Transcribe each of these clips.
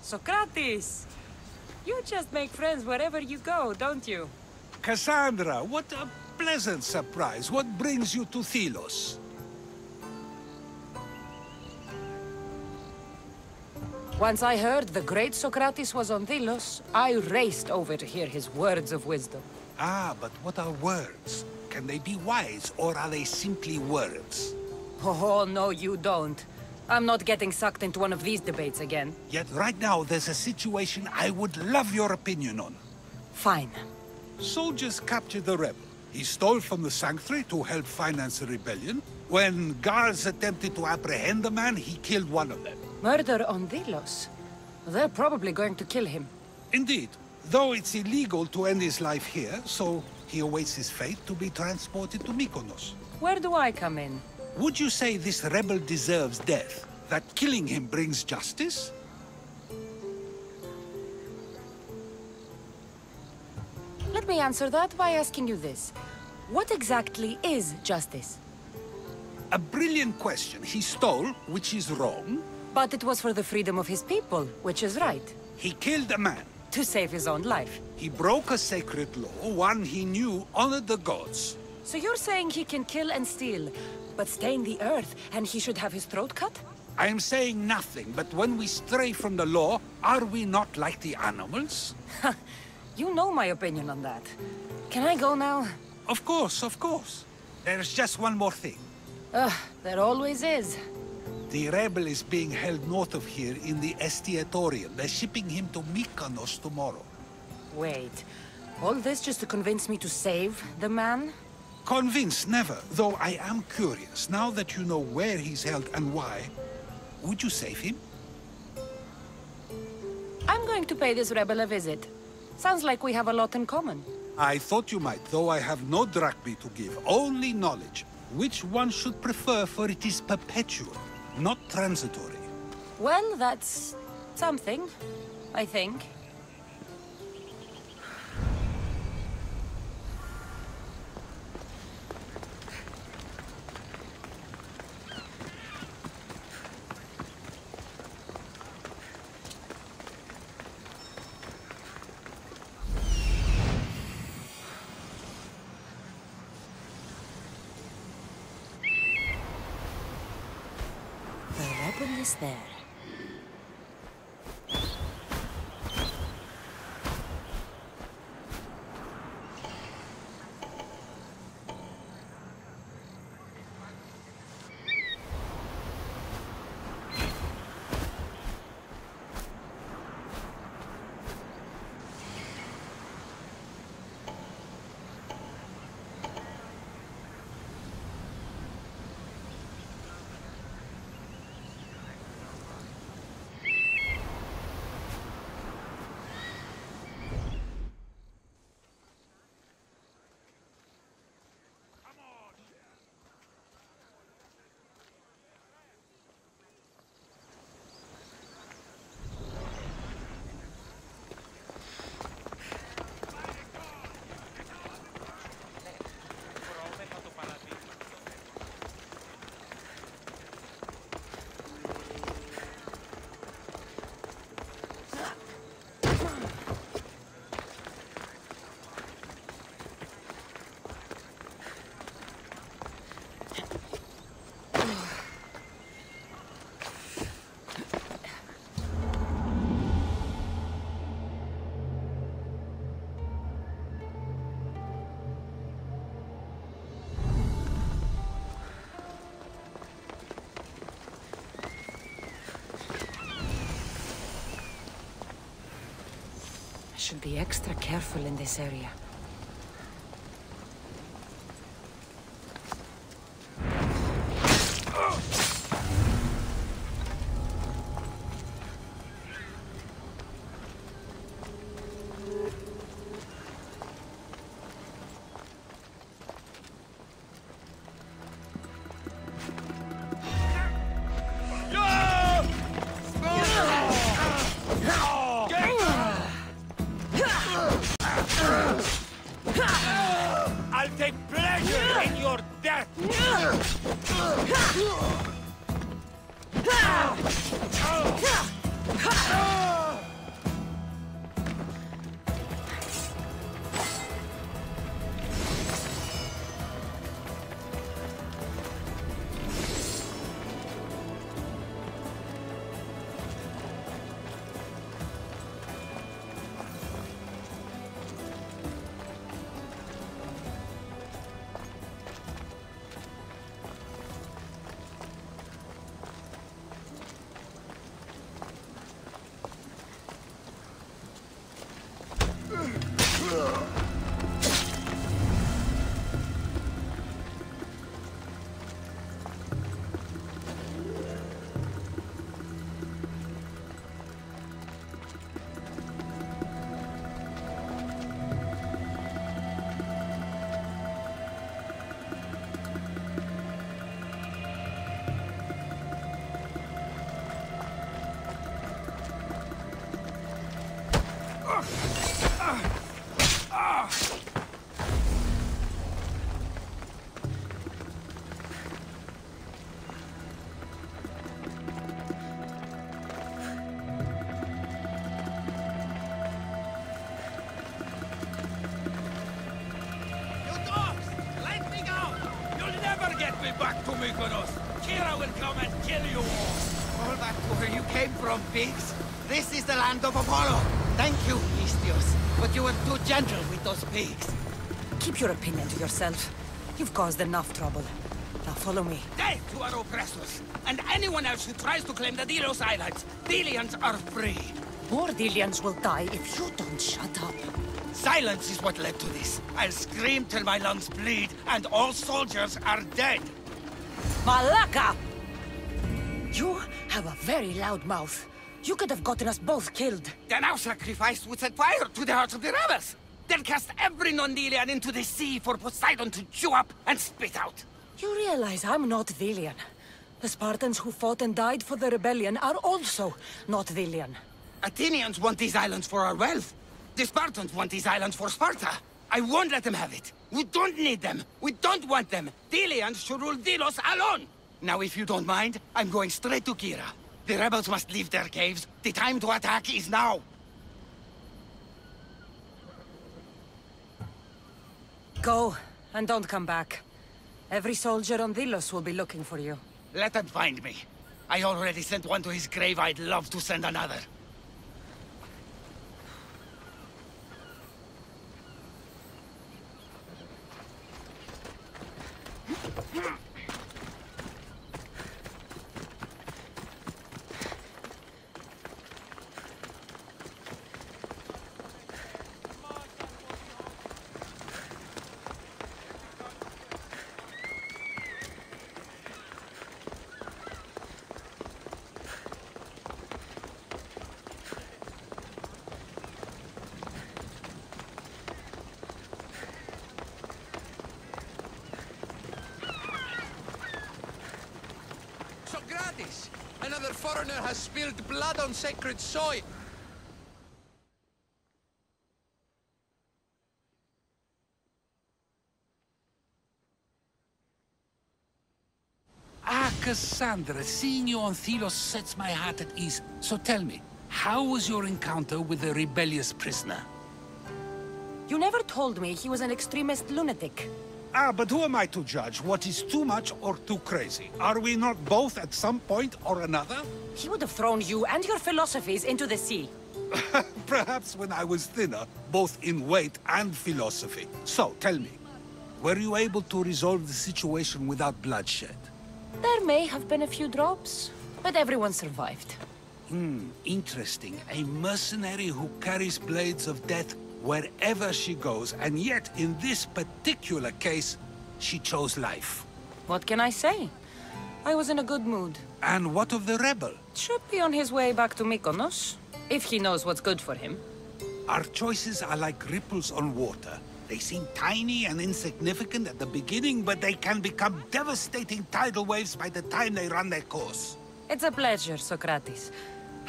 Sokratis! You just make friends wherever you go, don't you? Cassandra, what a pleasant surprise. What brings you to Thelos? Once I heard the great Sokratis was on Thelos, I raced over to hear his words of wisdom. Ah, but what are words? Can they be wise, or are they simply words? Oh, no, you don't. I'm not getting sucked into one of these debates again. Yet right now, there's a situation I would love your opinion on. Fine. Soldiers captured the rebel. He stole from the sanctuary to help finance the rebellion. When guards attempted to apprehend the man, he killed one of them. Murder on Thelos? They're probably going to kill him. Indeed. Though it's illegal to end his life here, so he awaits his fate to be transported to Mykonos. Where do I come in? Would you say this rebel deserves death? That killing him brings justice? Let me answer that by asking you this. What exactly is justice? A brilliant question. He stole, which is wrong. But it was for the freedom of his people, which is right. He killed a man. To save his own life. He broke a sacred law, one he knew honored the gods. So you're saying he can kill and steal, but stain the earth, and he should have his throat cut? I am saying nothing, but when we stray from the law, are we not like the animals? You know my opinion on that. Can I go now? Of course, of course. There's just one more thing. There always is. The rebel is being held north of here in the Estiatorium. They're shipping him to Mykonos tomorrow. Wait, all this just to convince me to save the man? Convinced, never. Though I am curious, now that you know where he's held and why, would you save him? I'm going to pay this rebel a visit. Sounds like we have a lot in common. I thought you might, though I have no drachmae to give, only knowledge. Which one should prefer, for it is perpetual, not transitory. Well, that's something, I think. The rebel is there. Should be extra careful in this area. I'll take pleasure in your death! Back to Mykonos! Kira will come and kill you all! All back to where you came from, pigs. This is the land of Apollo. Thank you, Istios. But you were too gentle with those pigs. Keep your opinion to yourself. You've caused enough trouble. Now follow me. Death to our oppressors, and anyone else who tries to claim the Delos Islands. Delians are free. More Delians will die if you don't shut up. Silence is what led to this. I'll scream till my lungs bleed, and all soldiers are dead. Malaka! You have a very loud mouth. You could have gotten us both killed. Then our sacrifice would set fire to the hearts of the rebels. Then cast every non-Delian into the sea for Poseidon to chew up and spit out. You realize I'm not Delian. The Spartans who fought and died for the rebellion are also not Delian. Athenians want these islands for our wealth. The Spartans want these islands for Sparta. I won't let them have it. We don't need them. We don't want them. Delians should rule Delos alone. Now, if you don't mind, I'm going straight to Kira. The rebels must leave their caves. The time to attack is now. Go, and don't come back. Every soldier on Delos will be looking for you. Let them find me. I already sent one to his grave. I'd love to send another. Sokratic! Another foreigner has spilled blood on sacred soil! Ah, Cassandra, seeing you on Thelos sets my heart at ease. So tell me, how was your encounter with the rebellious prisoner? You never told me he was an extremist lunatic. Ah, but who am I to judge what is too much or too crazy? Are we not both at some point or another? He would have thrown you and your philosophies into the sea. Perhaps when I was thinner, both in weight and philosophy. So, tell me, were you able to resolve the situation without bloodshed? There may have been a few drops, but everyone survived. Interesting. A mercenary who carries blades of death wherever she goes, and yet, in this particular case, she chose life. What can I say? I was in a good mood. And what of the rebel? Should be on his way back to Mykonos, if he knows what's good for him. Our choices are like ripples on water. They seem tiny and insignificant at the beginning, but they can become devastating tidal waves by the time they run their course. It's a pleasure, Sokratis.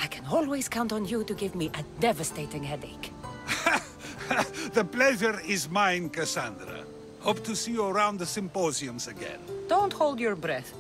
I can always count on you to give me a devastating headache. The pleasure is mine, Cassandra. Hope to see you around the symposiums again. Don't hold your breath.